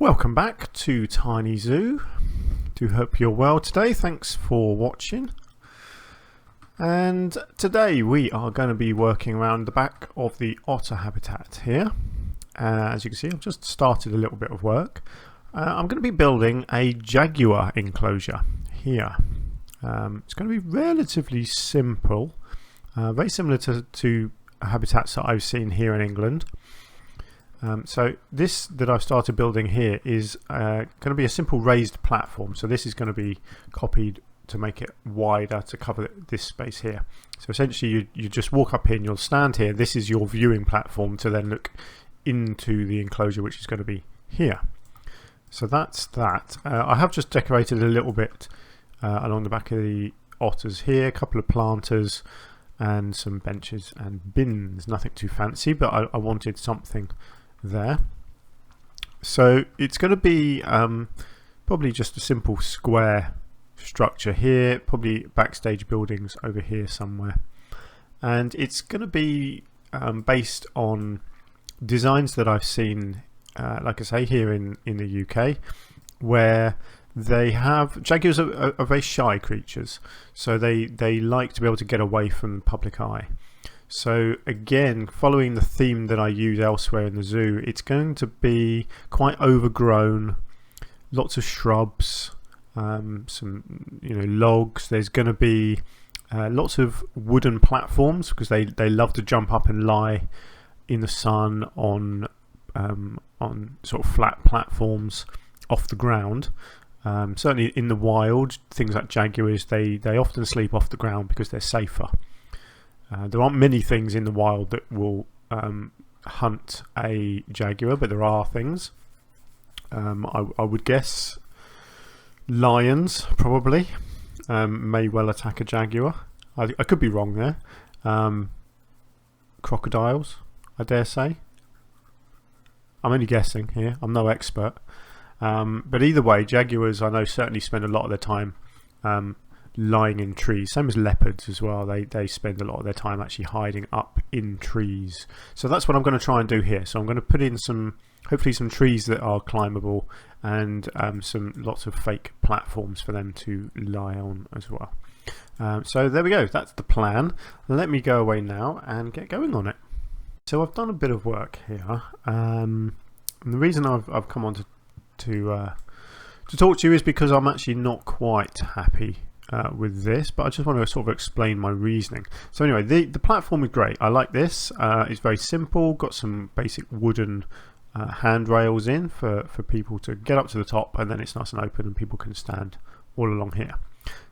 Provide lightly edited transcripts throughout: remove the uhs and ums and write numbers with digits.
Welcome back to Tiny Zoo. Do hope you're well today. Thanks for watching. And today we are going to be working around the back of the otter habitat here. As you can see, I've just started a little bit of work. I'm going to be building a jaguar enclosure here. It's going to be relatively simple, very similar to habitats that I've seen here in England. So this that I've started building here is going to be a simple raised platform. So this is going to be copied to make it wider to cover this space here. So essentially you just walk up here and you'll stand here. This is your viewing platform to then look into the enclosure, which is going to be here. So that's that. I have just decorated a little bit along the back of the otters here, a couple of planters and some benches and bins. Nothing too fancy, but I wanted something there. So it's going to be probably just a simple square structure here, probably backstage buildings over here somewhere, and it's going to be based on designs that I've seen, like I say, here in the UK, where they have jaguars are very shy creatures, so they like to be able to get away from the public eye. So again, following the theme that I use elsewhere in the zoo, it's going to be quite overgrown, lots of shrubs, some logs. There's going to be lots of wooden platforms because they love to jump up and lie in the sun on sort of flat platforms off the ground. Certainly in the wild, things like jaguars, they often sleep off the ground because they're safer. There aren't many things in the wild that will hunt a jaguar, but there are things. I would guess lions probably may well attack a jaguar. I could be wrong there. Crocodiles, I dare say. I'm only guessing here. I'm no expert. But either way, jaguars I know certainly spend a lot of their time lying in trees, same as leopards as well. They spend a lot of their time actually hiding up in trees. So that's what I'm going to try and do here. So I'm going to put in hopefully some trees that are climbable and lots of fake platforms for them to lie on as well. So there we go, that's the plan. Let me go away now and get going on it. So I've done a bit of work here, and the reason I've come on to talk to you is because I'm actually not quite happy with this, but I just want to sort of explain my reasoning. So anyway, the platform is great. I like this. It's very simple, got some basic wooden handrails in for people to get up to the top, and then it's nice and open and people can stand all along here.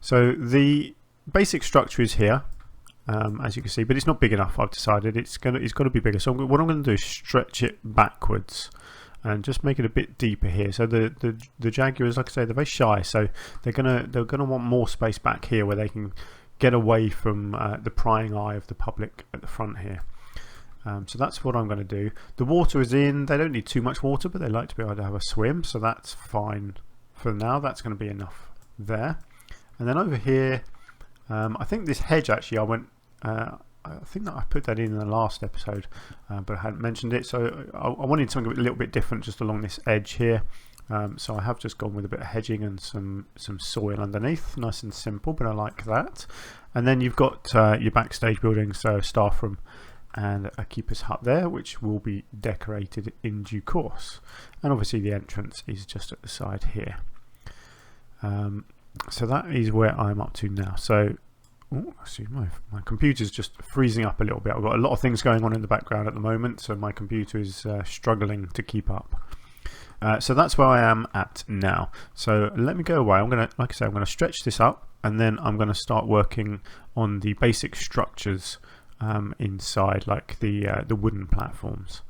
So the basic structure is here, as you can see, but it's not big enough. I've decided it's got to be bigger. So what I'm going to do is stretch it backwards and just make it a bit deeper here. So the jaguars, like I say, they're very shy, so they're gonna want more space back here where they can get away from the prying eye of the public at the front here. So that's what I'm going to do. The water is in. They don't need too much water, but they like to be able to have a swim, so that's fine for now. That's going to be enough there. And then over here, I think this hedge actually I think that I put that in the last episode, but I hadn't mentioned it. So I wanted something a little bit different just along this edge here. So I have just gone with a bit of hedging and some soil underneath. Nice and simple, but I like that. And then you've got your backstage buildings, so staff room and a keeper's hut there, which will be decorated in due course. And obviously the entrance is just at the side here. So that is where I'm up to now. So see, my computer's just freezing up a little bit. I've got a lot of things going on in the background at the moment, so my computer is struggling to keep up. So that's where I am at now. So let me go away. Like I say, I'm going to stretch this up, and then I'm going to start working on the basic structures inside, like the wooden platforms.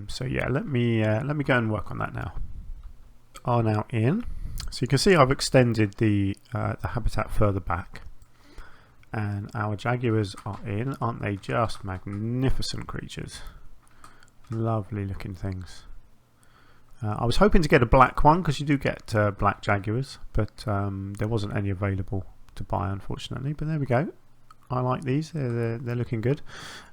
So yeah, let me go and work on that now. Are now in. So you can see I've extended the habitat further back. And our jaguars are in. Aren't they just magnificent creatures? Lovely looking things. I was hoping to get a black one, because you do get black jaguars, but there wasn't any available to buy, unfortunately. But there we go. I like these. They're looking good.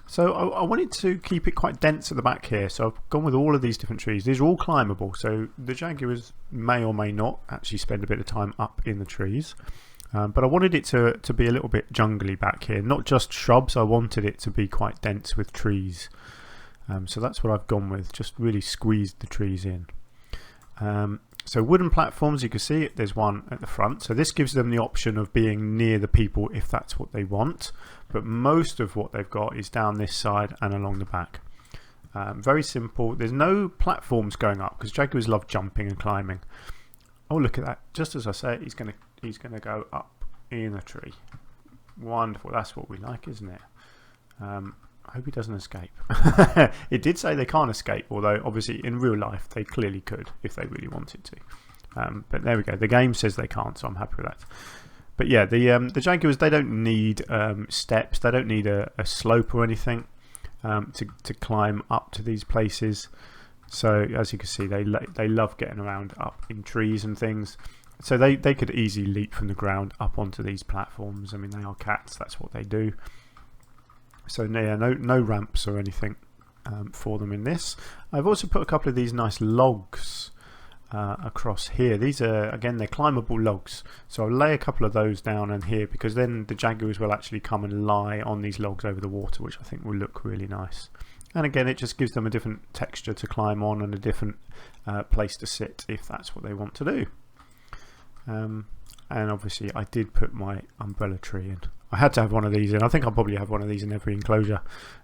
So I wanted to keep it quite dense at the back here, so I've gone with all of these different trees. These are all climbable, so the Jaguars may or may not actually spend a bit of time up in the trees. But I wanted it to be a little bit jungly back here, not just shrubs. I wanted it to be quite dense with trees. So that's what I've gone with, just really squeezed the trees in. So wooden platforms, you can see there's one at the front. So this gives them the option of being near the people if that's what they want. But most of what they've got is down this side and along the back. Very simple. There's no platforms going up because Jaguars love jumping and climbing. Oh, look at that. Just as I say, he's going to go up in a tree. Wonderful. That's what we like, isn't it? I hope he doesn't escape. It did say they can't escape, although obviously in real life they clearly could if they really wanted to. But there we go. The game says they can't, so I'm happy with that. But yeah, the Jaguars, they don't need steps. They don't need a slope or anything to climb up to these places. So as you can see, they love getting around up in trees and things. So they could easily leap from the ground up onto these platforms. I mean, they are cats. That's what they do. So yeah, no ramps or anything for them in this. I've also put a couple of these nice logs across here. These are, again, they're climbable logs. So I'll lay a couple of those down and here, because then the Jaguars will actually come and lie on these logs over the water, which I think will look really nice. And again, it just gives them a different texture to climb on and a different place to sit if that's what they want to do. And obviously I did put my umbrella tree in. I had to have one of these in. I think I'll probably have one of these in every enclosure.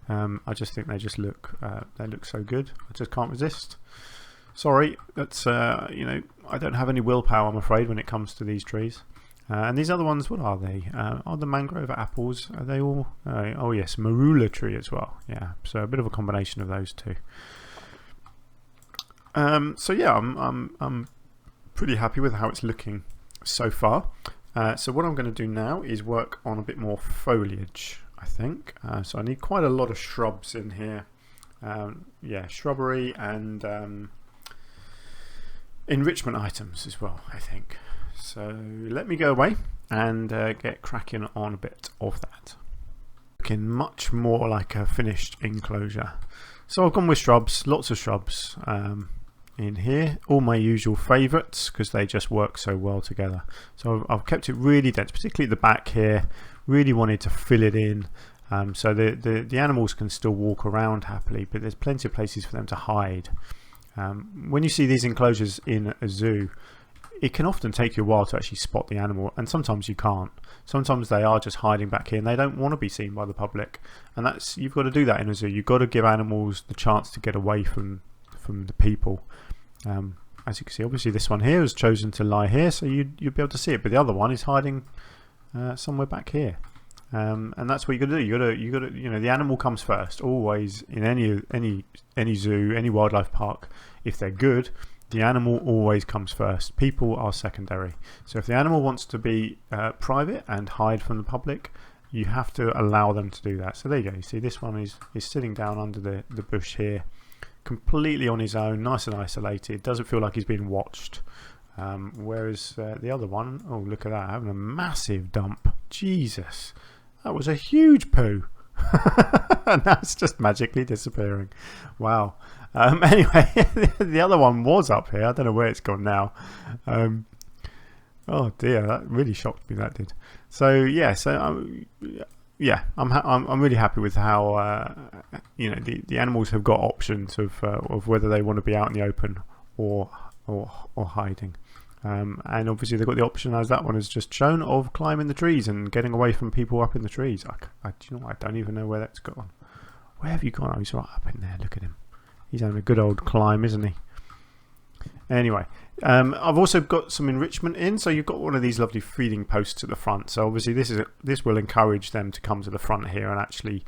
I just think they just look so good. I just can't resist. Sorry, that's you know, I don't have any willpower, I'm afraid, when it comes to these trees. And these other ones, what are they? Are the mangrove apples? Are they all? Oh yes, marula tree as well. Yeah, so a bit of a combination of those two. So yeah, I'm pretty happy with how it's looking so far. So what I'm going to do now is work on a bit more foliage, I think. So I need quite a lot of shrubs in here. Yeah, shrubbery and enrichment items as well, I think. So let me go away and get cracking on a bit of that. Looking much more like a finished enclosure. So I've gone with shrubs, lots of shrubs in here, all my usual favourites because they just work so well together. So I've kept it really dense, particularly at the back here. Really wanted to fill it in so the animals can still walk around happily, but there's plenty of places for them to hide. When you see these enclosures in a zoo, it can often take you a while to actually spot the animal, and sometimes you can't. Sometimes they are just hiding back here and they don't want to be seen by the public, and you've got to do that in a zoo. You've got to give animals the chance to get away from the people. As you can see, obviously this one here has chosen to lie here, so you'd be able to see it, but the other one is hiding somewhere back here. And that's what you got to do. You got to, you know, the animal comes first always in any zoo, any wildlife park. If they're good, the animal always comes first. People are secondary. So if the animal wants to be private and hide from the public, you have to allow them to do that. So there you go. You see, this one is sitting down under the bush here, completely on his own, nice and isolated. Doesn't feel like he's being watched. Whereas the other one, oh look at that, having a massive dump. Jesus, that was a huge poo. And that's just magically disappearing. Wow. Anyway, the other one was up here. I don't know where it's gone now. Oh dear, that really shocked me. That did. So yeah, yeah, I'm really happy with how you know, the animals have got options of whether they want to be out in the open or hiding. And obviously they've got the option, as that one has just shown, of climbing the trees and getting away from people up in the trees. Do you know what? I don't even know where that's gone. Where have you gone? Oh, he's right up in there. Look at him. He's having a good old climb, isn't he? Anyway, I've also got some enrichment in. So you've got one of these lovely feeding posts at the front. So obviously this will encourage them to come to the front here and actually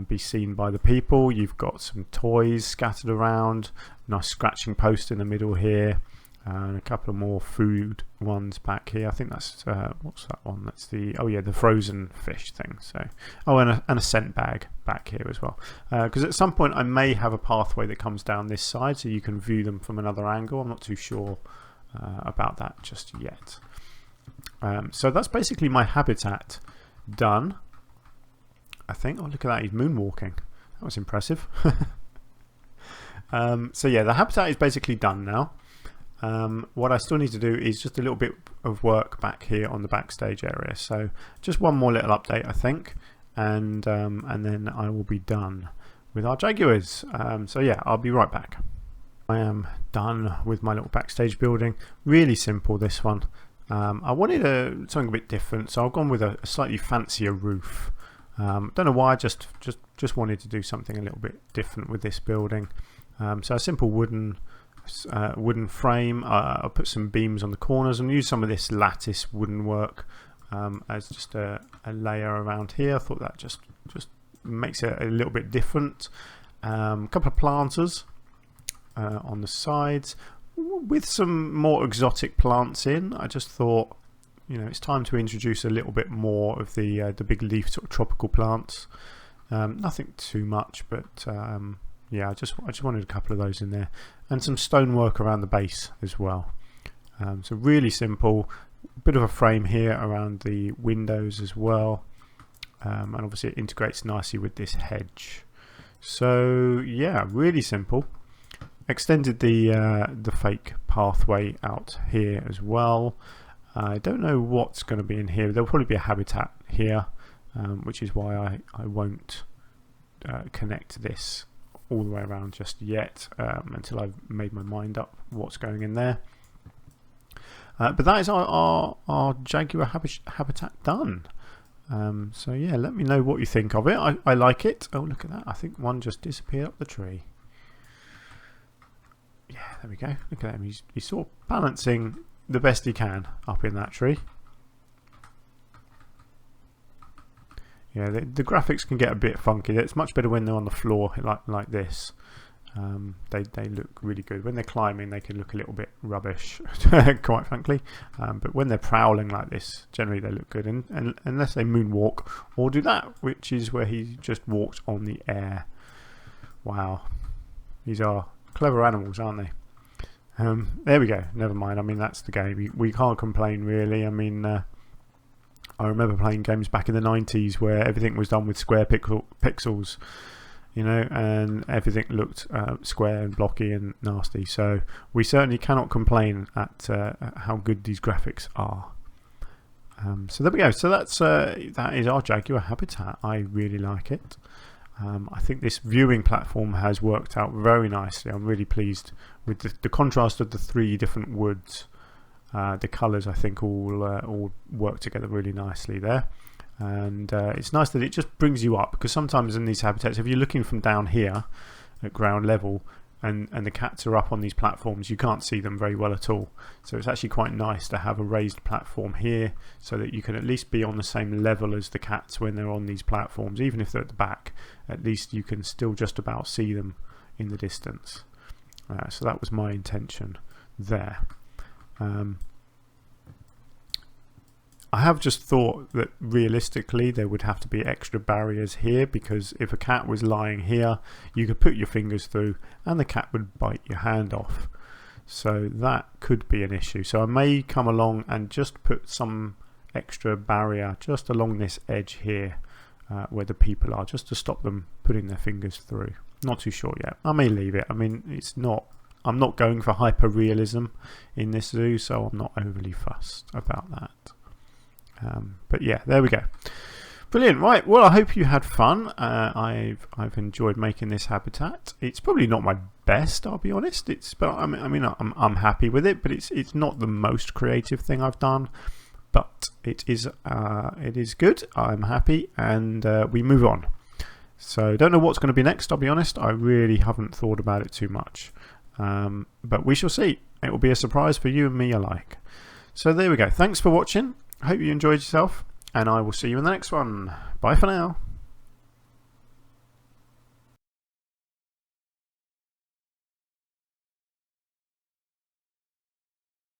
be seen by the people. You've got some toys scattered around. Nice scratching post in the middle here. And a couple of more food ones back here. I think that's what's that one? That's the, oh yeah, the frozen fish thing. So, oh, and a scent bag back here as well. Because at some point I may have a pathway that comes down this side, so you can view them from another angle. I'm not too sure about that just yet. So that's basically my habitat done. I think. Oh, look at that, he's moonwalking. That was impressive. So yeah, the habitat is basically done now. What I still need to do is just a little bit of work back here on the backstage area. So just one more little update, I think, and then I will be done with our Jaguars. So yeah, I'll be right back. I am done with my little backstage building. Really simple, this one. I wanted something a bit different, so I've gone with a slightly fancier roof. Don't know why, just wanted to do something a little bit different with this building. So a simple wooden frame. I put some beams on the corners and use some of this lattice wooden work as just a layer around here. I thought that just makes it a little bit different. A couple of planters on the sides with some more exotic plants in. I just thought, you know, it's time to introduce a little bit more of the big leaf sort of tropical plants. Nothing too much, but yeah, I just wanted a couple of those in there, and some stonework around the base as well. So really simple. Bit of a frame here around the windows as well, and obviously it integrates nicely with this hedge. So yeah, really simple. Extended the fake pathway out here as well. I don't know what's going to be in here. There'll probably be a habitat here, which is why I won't connect this all the way around just yet, until I've made my mind up what's going in there. But that is our Jaguar habitat done. So yeah, let me know what you think of it. I like it. Oh, look at that. I think one just disappeared up the tree. Yeah, there we go. Look at him. He's sort of balancing the best he can up in that tree. Yeah, the graphics can get a bit funky. It's much better when they're on the floor like this. They look really good. When they're climbing, they can look a little bit rubbish, quite frankly. But when they're prowling like this, generally they look good. And unless they moonwalk or do that, which is where he just walked on the air. Wow, these are clever animals, aren't they? There we go. Never mind. I mean, that's the game. We can't complain, really. I mean, I remember playing games back in the 90s where everything was done with square pixels, you know, and everything looked square and blocky and nasty. So we certainly cannot complain at how good these graphics are. So there we go. So that is our Jaguar habitat. I really like it. I think this viewing platform has worked out very nicely. I'm really pleased with the contrast of the three different woods. The colours, I think, all work together really nicely there. And it's nice that it just brings you up, because sometimes in these habitats, if you're looking from down here at ground level and the cats are up on these platforms, you can't see them very well at all. So it's actually quite nice to have a raised platform here so that you can at least be on the same level as the cats when they're on these platforms. Even if they're at the back, at least you can still just about see them in the distance. So that was my intention there. I have just thought that realistically there would have to be extra barriers here, because if a cat was lying here, you could put your fingers through and the cat would bite your hand off. So that could be an issue. So I may come along and just put some extra barrier just along this edge here where the people are, just to stop them putting their fingers through. Not too sure yet. I may leave it. I mean, I'm not going for hyper realism in this zoo, so I'm not overly fussed about that. But yeah, there we go. Brilliant. Right, well, I hope you had fun. I've enjoyed making this habitat. It's probably not my best, I'll be honest. But I'm happy with it, but it's not the most creative thing I've done. But it is good. I'm happy, and we move on. So don't know what's going to be next, I'll be honest. I really haven't thought about it too much. But we shall see. It will be a surprise for you and me alike. So there we go. Thanks for watching. I hope you enjoyed yourself, and I will see you in the next one. Bye for now.